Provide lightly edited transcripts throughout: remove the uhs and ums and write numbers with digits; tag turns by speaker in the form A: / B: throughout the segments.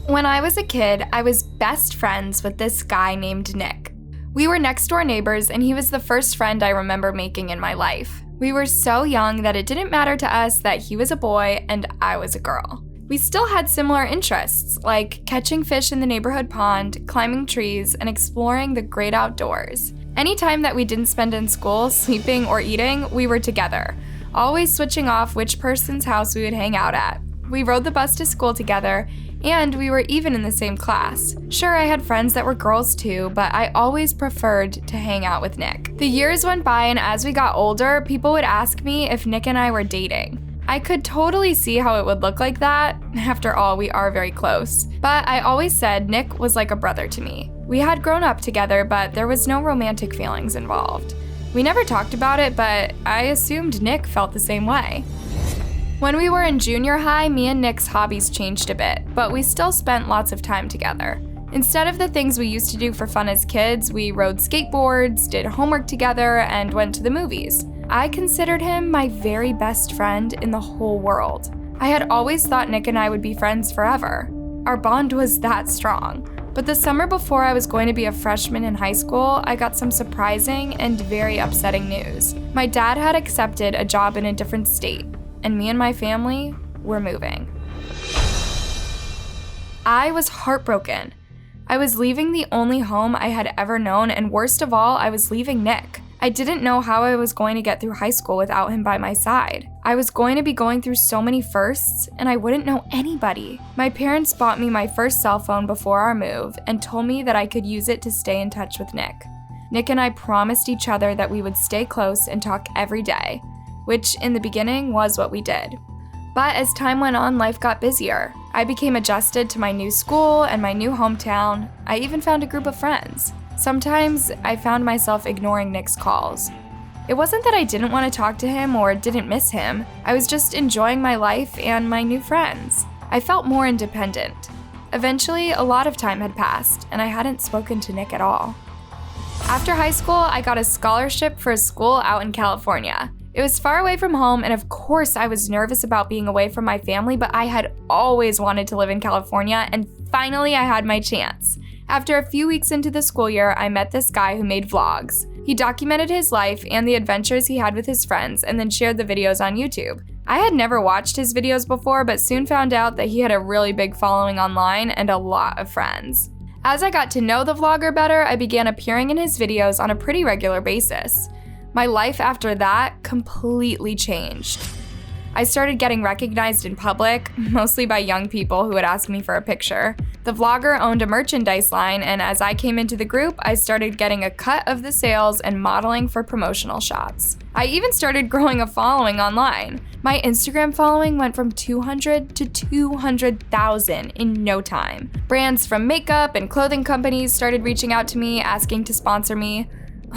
A: When I was a kid, I was best friends with this guy named Nick. We were next door neighbors, and he was the first friend I remember making in my life. We were so young that it didn't matter to us that he was a boy and I was a girl. We still had similar interests, like catching fish in the neighborhood pond, climbing trees, and exploring the great outdoors. Any time that we didn't spend in school, sleeping, or eating, we were together, always switching off which person's house we would hang out at. We rode the bus to school together, and we were even in the same class. Sure, I had friends that were girls too, but I always preferred to hang out with Nick. The years went by, and as we got older, people would ask me if Nick and I were dating. I could totally see how it would look like that. After all, we are very close. But I always said Nick was like a brother to me. We had grown up together, but there was no romantic feelings involved. We never talked about it, but I assumed Nick felt the same way. When we were in junior high, me and Nick's hobbies changed a bit, but we still spent lots of time together. Instead of the things we used to do for fun as kids, we rode skateboards, did homework together, and went to the movies. I considered him my very best friend in the whole world. I had always thought Nick and I would be friends forever. Our bond was that strong. But the summer before I was going to be a freshman in high school, I got some surprising and very upsetting news. My dad had accepted a job in a different state, and me and my family were moving. I was heartbroken. I was leaving the only home I had ever known, and worst of all, I was leaving Nick. I didn't know how I was going to get through high school without him by my side. I was going to be going through so many firsts, and I wouldn't know anybody. My parents bought me my first cell phone before our move and told me that I could use it to stay in touch with Nick. Nick and I promised each other that we would stay close and talk every day, which in the beginning was what we did. But as time went on, life got busier. I became adjusted to my new school and my new hometown. I even found a group of friends. Sometimes I found myself ignoring Nick's calls. It wasn't that I didn't want to talk to him or didn't miss him. I was just enjoying my life and my new friends. I felt more independent. Eventually, a lot of time had passed, and I hadn't spoken to Nick at all. After high school, I got a scholarship for a school out in California. It was far away from home, and of course I was nervous about being away from my family, but I had always wanted to live in California, and finally I had my chance. After a few weeks into the school year, I met this guy who made vlogs. He documented his life and the adventures he had with his friends and then shared the videos on YouTube. I had never watched his videos before, but soon found out that he had a really big following online and a lot of friends. As I got to know the vlogger better, I began appearing in his videos on a pretty regular basis. My life after that completely changed. I started getting recognized in public, mostly by young people who would ask me for a picture. The vlogger owned a merchandise line, and as I came into the group, I started getting a cut of the sales and modeling for promotional shots. I even started growing a following online. My Instagram following went from 200 to 200,000 in no time. Brands from makeup and clothing companies started reaching out to me, asking to sponsor me.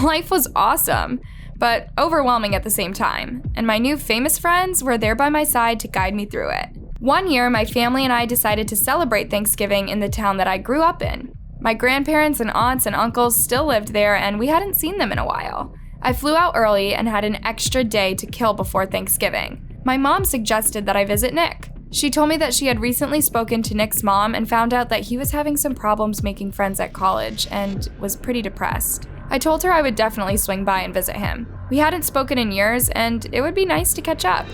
A: Life was awesome, but overwhelming at the same time, and my new famous friends were there by my side to guide me through it. One year, my family and I decided to celebrate Thanksgiving in the town that I grew up in. My grandparents and aunts and uncles still lived there, and we hadn't seen them in a while. I flew out early and had an extra day to kill before Thanksgiving. My mom suggested that I visit Nick. She told me that she had recently spoken to Nick's mom and found out that he was having some problems making friends at college and was pretty depressed. I told her I would definitely swing by and visit him. We hadn't spoken in years, and it would be nice to catch up.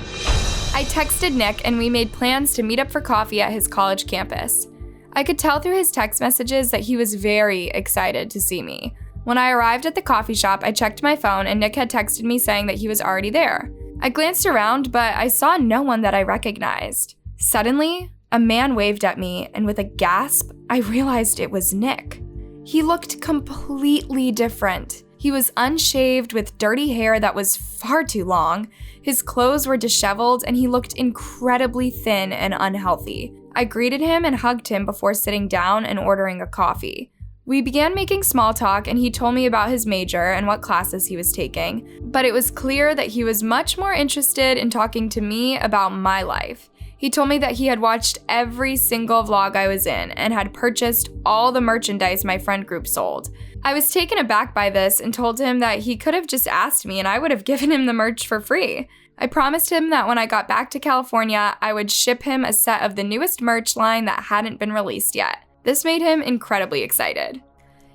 A: I texted Nick, and we made plans to meet up for coffee at his college campus. I could tell through his text messages that he was very excited to see me. When I arrived at the coffee shop, I checked my phone, and Nick had texted me saying that he was already there. I glanced around, but I saw no one that I recognized. Suddenly, a man waved at me, and with a gasp, I realized it was Nick. He looked completely different. He was unshaved with dirty hair that was far too long. His clothes were disheveled, and he looked incredibly thin and unhealthy. I greeted him and hugged him before sitting down and ordering a coffee. We began making small talk, and he told me about his major and what classes he was taking, but it was clear that he was much more interested in talking to me about my life. He told me that he had watched every single vlog I was in and had purchased all the merchandise my friend group sold. I was taken aback by this and told him that he could have just asked me and I would have given him the merch for free. I promised him that when I got back to California, I would ship him a set of the newest merch line that hadn't been released yet. This made him incredibly excited.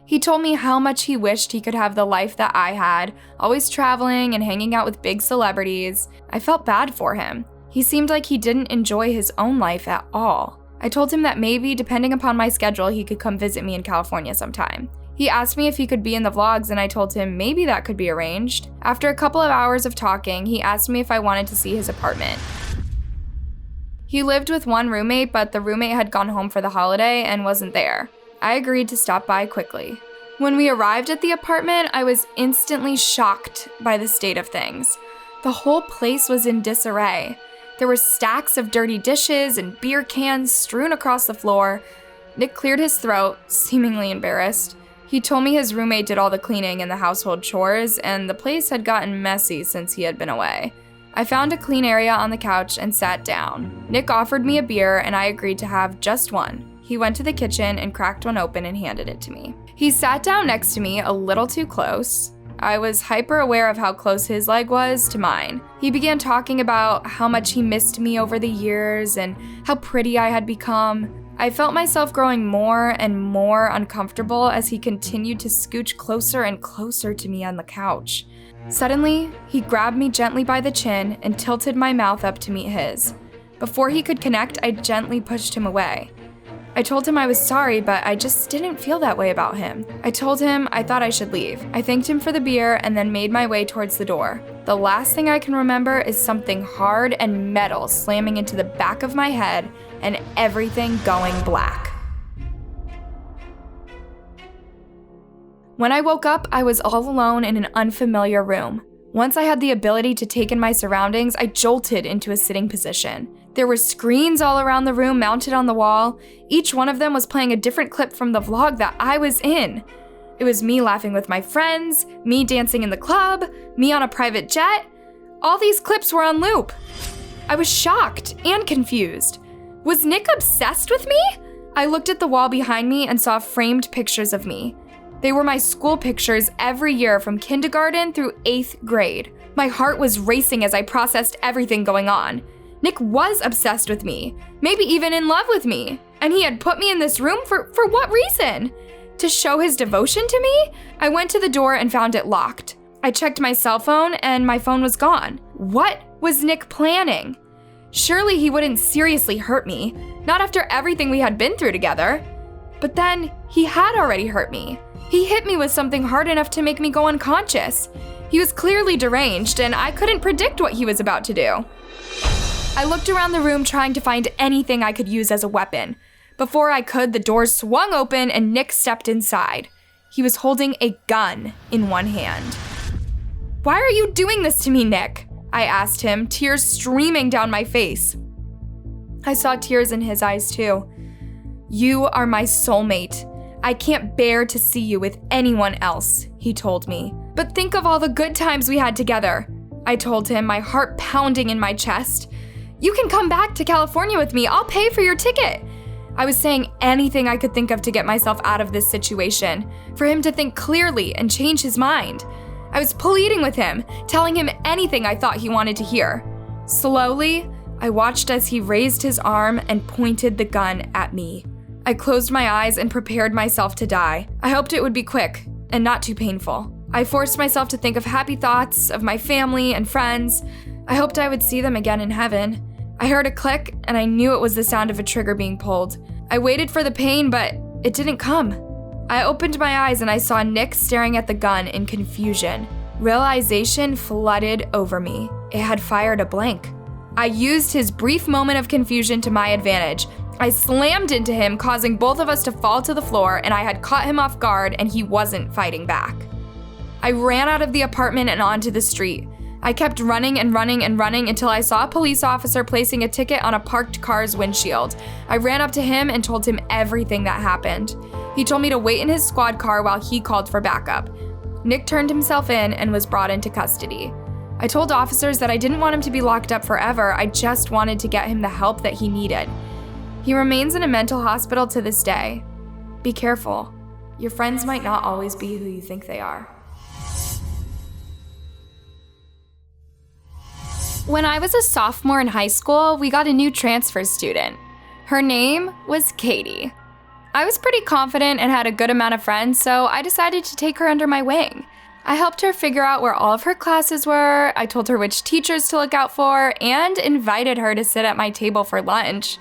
A: He told me how much he wished he could have the life that I had, always traveling and hanging out with big celebrities. I felt bad for him. He seemed like he didn't enjoy his own life at all. I told him that maybe, depending upon my schedule, he could come visit me in California sometime. He asked me if he could be in the vlogs, and I told him maybe that could be arranged. After a couple of hours of talking, he asked me if I wanted to see his apartment. He lived with one roommate, but the roommate had gone home for the holiday and wasn't there. I agreed to stop by quickly. When we arrived at the apartment, I was instantly shocked by the state of things. The whole place was in disarray. There were stacks of dirty dishes and beer cans strewn across the floor. Nick cleared his throat, seemingly embarrassed. He told me his roommate did all the cleaning and the household chores, and the place had gotten messy since he had been away. I found a clean area on the couch and sat down. Nick offered me a beer, and I agreed to have just one. He went to the kitchen and cracked one open and handed it to me. He sat down next to me a little too close. I was hyper aware of how close his leg was to mine. He began talking about how much he missed me over the years and how pretty I had become. I felt myself growing more and more uncomfortable as he continued to scooch closer and closer to me on the couch. Suddenly, he grabbed me gently by the chin and tilted my mouth up to meet his. Before he could connect, I gently pushed him away. I told him I was sorry, but I just didn't feel that way about him. I told him I thought I should leave. I thanked him for the beer and then made my way towards the door. The last thing I can remember is something hard and metal slamming into the back of my head and everything going black. When I woke up, I was all alone in an unfamiliar room. Once I had the ability to take in my surroundings, I jolted into a sitting position. There were screens all around the room mounted on the wall. Each one of them was playing a different clip from the vlog that I was in. It was me laughing with my friends, me dancing in the club, me on a private jet. All these clips were on loop. I was shocked and confused. Was Nick obsessed with me? I looked at the wall behind me and saw framed pictures of me. They were my school pictures every year from kindergarten through 8th grade. My heart was racing as I processed everything going on. Nick was obsessed with me, maybe even in love with me. And he had put me in this room for what reason? To show his devotion to me? I went to the door and found it locked. I checked my cell phone and my phone was gone. What was Nick planning? Surely he wouldn't seriously hurt me, not after everything we had been through together. But then, he had already hurt me. He hit me with something hard enough to make me go unconscious. He was clearly deranged, and I couldn't predict what he was about to do. I looked around the room trying to find anything I could use as a weapon. Before I could, the doors swung open and Nick stepped inside. He was holding a gun in one hand. "Why are you doing this to me, Nick?" I asked him, tears streaming down my face. I saw tears in his eyes too. "You are my soulmate. I can't bear to see you with anyone else," he told me. "But think of all the good times we had together," I told him, my heart pounding in my chest. "You can come back to California with me. I'll pay for your ticket." I was saying anything I could think of to get myself out of this situation, for him to think clearly and change his mind. I was pleading with him, telling him anything I thought he wanted to hear. Slowly, I watched as he raised his arm and pointed the gun at me. I closed my eyes and prepared myself to die. I hoped it would be quick and not too painful. I forced myself to think of happy thoughts, of my family and friends. I hoped I would see them again in heaven. I heard a click, and I knew it was the sound of a trigger being pulled. I waited for the pain, but it didn't come. I opened my eyes and I saw Nick staring at the gun in confusion. Realization flooded over me. It had fired a blank. I used his brief moment of confusion to my advantage. I slammed into him, causing both of us to fall to the floor, and I had caught him off guard and he wasn't fighting back. I ran out of the apartment and onto the street. I kept running and running and running until I saw a police officer placing a ticket on a parked car's windshield. I ran up to him and told him everything that happened. He told me to wait in his squad car while he called for backup. Nick turned himself in and was brought into custody. I told officers that I didn't want him to be locked up forever, I just wanted to get him the help that he needed. He remains in a mental hospital to this day. Be careful. Your friends might not always be who you think they are. When I was a sophomore in high school, we got a new transfer student. Her name was Katie. I was pretty confident and had a good amount of friends, so I decided to take her under my wing. I helped her figure out where all of her classes were, I told her which teachers to look out for, and invited her to sit at my table for lunch.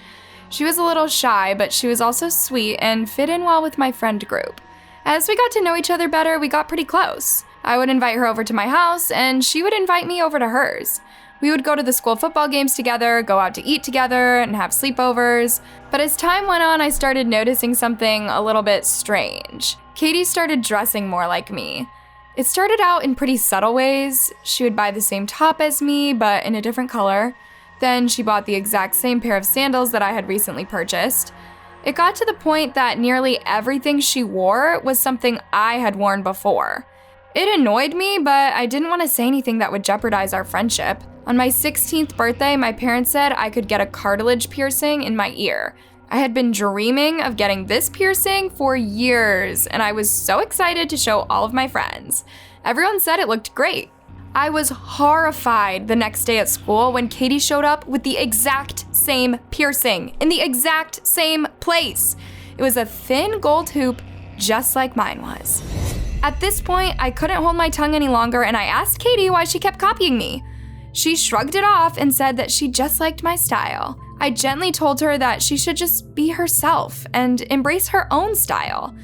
A: She was a little shy, but she was also sweet and fit in well with my friend group. As we got to know each other better, we got pretty close. I would invite her over to my house, and she would invite me over to hers. We would go to the school football games together, go out to eat together, and have sleepovers. But as time went on, I started noticing something a little bit strange. Katie started dressing more like me. It started out in pretty subtle ways. She would buy the same top as me, but in a different color. Then she bought the exact same pair of sandals that I had recently purchased. It got to the point that nearly everything she wore was something I had worn before. It annoyed me, but I didn't want to say anything that would jeopardize our friendship. On my 16th birthday, my parents said I could get a cartilage piercing in my ear. I had been dreaming of getting this piercing for years, and I was so excited to show all of my friends. Everyone said it looked great. I was horrified the next day at school when Katie showed up with the exact same piercing in the exact same place. It was a thin gold hoop, just like mine was. At this point, I couldn't hold my tongue any longer, and I asked Katie why she kept copying me. She shrugged it off and said that she just liked my style. I gently told her that she should just be herself and embrace her own style.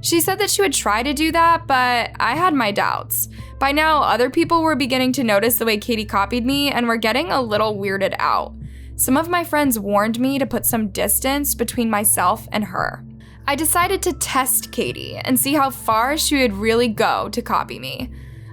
A: She said that she would try to do that, but I had my doubts. By now, other people were beginning to notice the way Katie copied me and were getting a little weirded out. Some of my friends warned me to put some distance between myself and her. I decided to test Katie and see how far she would really go to copy me.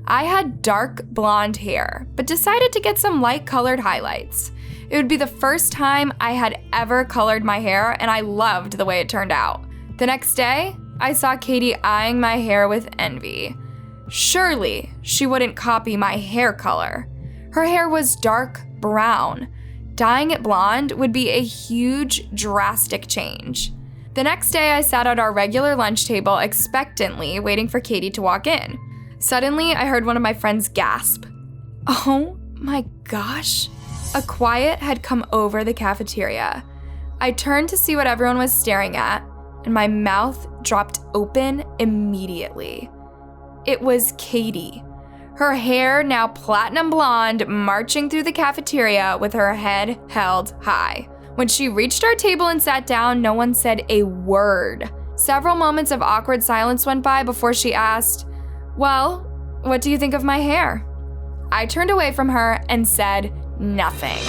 A: I had dark blonde hair, but decided to get some light-colored highlights. It would be the first time I had ever colored my hair, and I loved the way it turned out. The next day, I saw Katie eyeing my hair with envy. Surely she wouldn't copy my hair color. Her hair was dark brown. Dyeing it blonde would be a huge, drastic change. The next day, I sat at our regular lunch table expectantly, waiting for Katie to walk in. Suddenly, I heard one of my friends gasp. "Oh my gosh." A quiet had come over the cafeteria. I turned to see what everyone was staring at, and my mouth dropped open immediately. It was Katie. Her hair now platinum blonde, marching through the cafeteria with her head held high. When she reached our table and sat down, no one said a word. Several moments of awkward silence went by before she asked, "Well, what do you think of my hair?" I turned away from her and said nothing.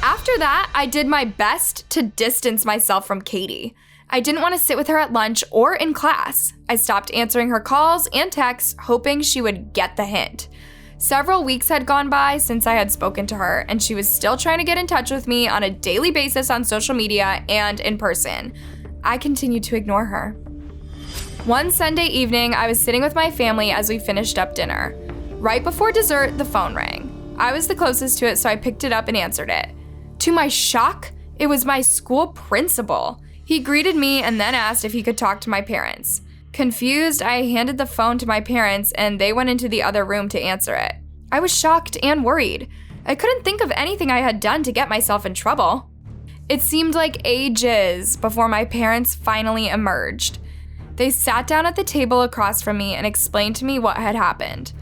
A: After that, I did my best to distance myself from Katie. I didn't want to sit with her at lunch or in class. I stopped answering her calls and texts, hoping she would get the hint. Several weeks had gone by since I had spoken to her, and she was still trying to get in touch with me on a daily basis on social media and in person. I continued to ignore her. One Sunday evening, I was sitting with my family as we finished up dinner. Right before dessert, the phone rang. I was the closest to it, so I picked it up and answered it. To my shock, it was my school principal. He greeted me and then asked if he could talk to my parents. Confused, I handed the phone to my parents, and they went into the other room to answer it. I was shocked and worried. I couldn't think of anything I had done to get myself in trouble. It seemed like ages before my parents finally emerged. They sat down at the table across from me and explained to me what had happened.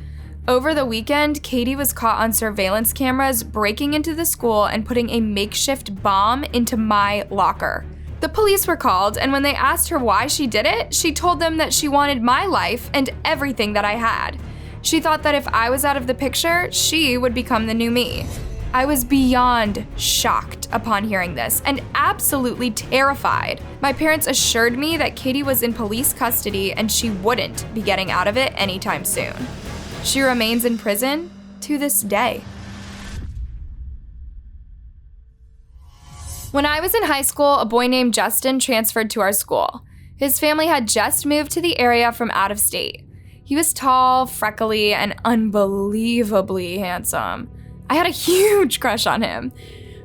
A: Over the weekend, Katie was caught on surveillance cameras breaking into the school and putting a makeshift bomb into my locker. The police were called, and when they asked her why she did it, she told them that she wanted my life and everything that I had. She thought that if I was out of the picture, she would become the new me. I was beyond shocked upon hearing this and absolutely terrified. My parents assured me that Katie was in police custody and she wouldn't be getting out of it anytime soon. She remains in prison to this day. When I was in high school, a boy named Justin transferred to our school. His family had just moved to the area from out of state. He was tall, freckly, and unbelievably handsome. I had a huge crush on him.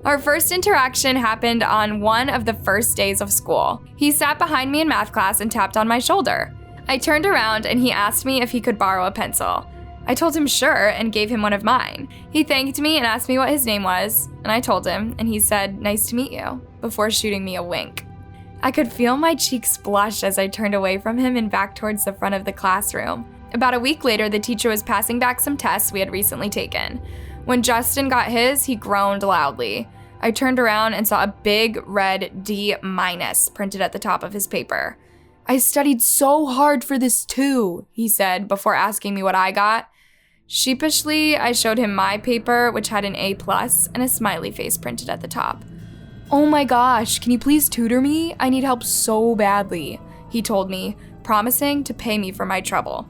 A: Our first interaction happened on one of the first days of school. He sat behind me in math class and tapped on my shoulder. I turned around and he asked me if he could borrow a pencil. I told him sure and gave him one of mine. He thanked me and asked me what his name was, and I told him, and he said, "Nice to meet you," before shooting me a wink. I could feel my cheeks blush as I turned away from him and back towards the front of the classroom. About a week later, the teacher was passing back some tests we had recently taken. When Justin got his, he groaned loudly. I turned around and saw a big red D- printed at the top of his paper. "I studied so hard for this too," he said before asking me what I got. Sheepishly, I showed him my paper, which had an A+ and a smiley face printed at the top. "Oh my gosh, can you please tutor me? I need help so badly," he told me, promising to pay me for my trouble.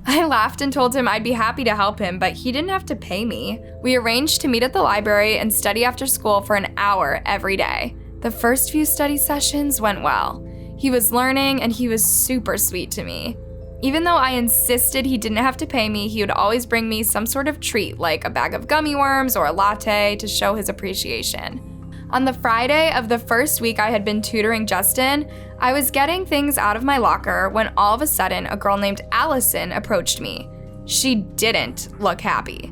A: I laughed and told him I'd be happy to help him, but he didn't have to pay me. We arranged to meet at the library and study after school for an hour every day. The first few study sessions went well. He was learning and he was super sweet to me. Even though I insisted he didn't have to pay me, he would always bring me some sort of treat like a bag of gummy worms or a latte to show his appreciation. On the Friday of the first week I had been tutoring Justin, I was getting things out of my locker when all of a sudden a girl named Allison approached me. She didn't look happy.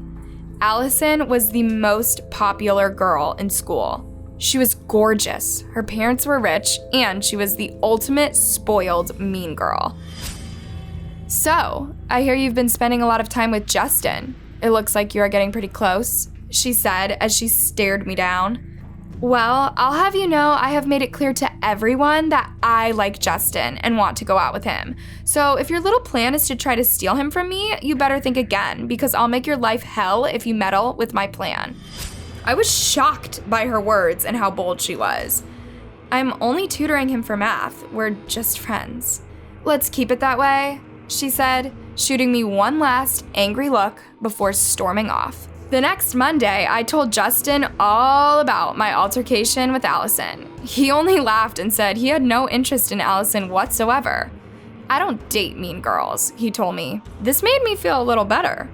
A: Allison was the most popular girl in school. She was gorgeous, her parents were rich, and she was the ultimate spoiled mean girl. "So, I hear you've been spending a lot of time with Justin. It looks like you are getting pretty close," she said as she stared me down. "Well, I'll have you know I have made it clear to everyone that I like Justin and want to go out with him. So if your little plan is to try to steal him from me, you better think again, because I'll make your life hell if you meddle with my plan." I was shocked by her words and how bold she was. "I'm only tutoring him for math. We're just friends." "Let's keep it that way," she said, shooting me one last angry look before storming off. The next Monday, I told Justin all about my altercation with Allison. He only laughed and said he had no interest in Allison whatsoever. "I don't date mean girls," he told me. This made me feel a little better.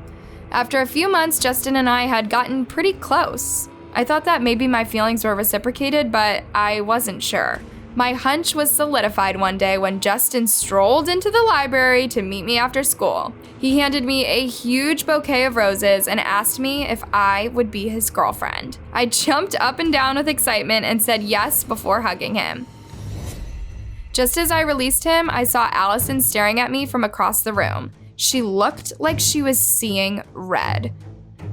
A: After a few months, Justin and I had gotten pretty close. I thought that maybe my feelings were reciprocated, but I wasn't sure. My hunch was solidified one day when Justin strolled into the library to meet me after school. He handed me a huge bouquet of roses and asked me if I would be his girlfriend. I jumped up and down with excitement and said yes before hugging him. Just as I released him, I saw Allison staring at me from across the room. She looked like she was seeing red.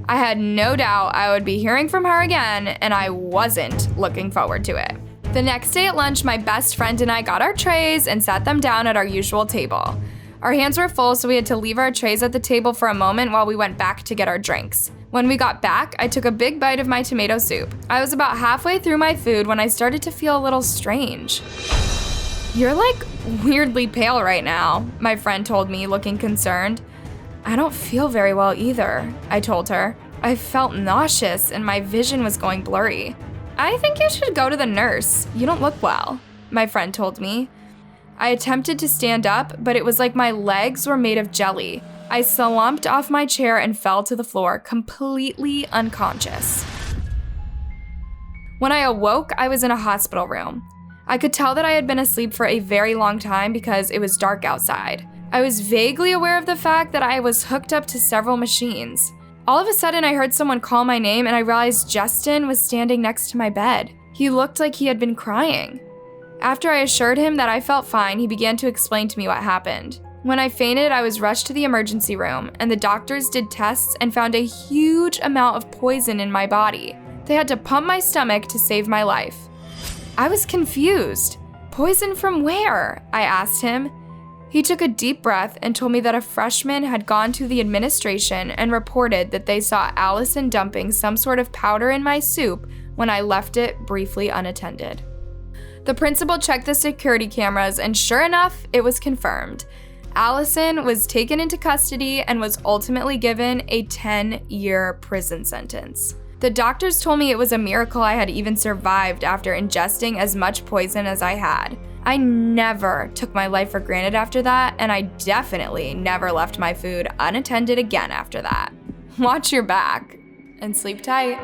A: I had no doubt I would be hearing from her again, and I wasn't looking forward to it. The next day at lunch, my best friend and I got our trays and sat them down at our usual table. Our hands were full, so we had to leave our trays at the table for a moment while we went back to get our drinks. When we got back, I took a big bite of my tomato soup. I was about halfway through my food when I started to feel a little strange. "You're like weirdly pale right now," my friend told me, looking concerned. "I don't feel very well either," I told her. I felt nauseous and my vision was going blurry. "I think you should go to the nurse. You don't look well," my friend told me. I attempted to stand up, but it was like my legs were made of jelly. I slumped off my chair and fell to the floor, completely unconscious. When I awoke, I was in a hospital room. I could tell that I had been asleep for a very long time because it was dark outside. I was vaguely aware of the fact that I was hooked up to several machines. All of a sudden, I heard someone call my name and I realized Justin was standing next to my bed. He looked like he had been crying. After I assured him that I felt fine, he began to explain to me what happened. When I fainted, I was rushed to the emergency room, and the doctors did tests and found a huge amount of poison in my body. They had to pump my stomach to save my life. I was confused. "Poison from where?" I asked him. He took a deep breath and told me that a freshman had gone to the administration and reported that they saw Allison dumping some sort of powder in my soup when I left it briefly unattended. The principal checked the security cameras, and sure enough, it was confirmed. Allison was taken into custody and was ultimately given a 10-year prison sentence. The doctors told me it was a miracle I had even survived after ingesting as much poison as I had. I never took my life for granted after that, and I definitely never left my food unattended again after that. Watch your back and sleep tight.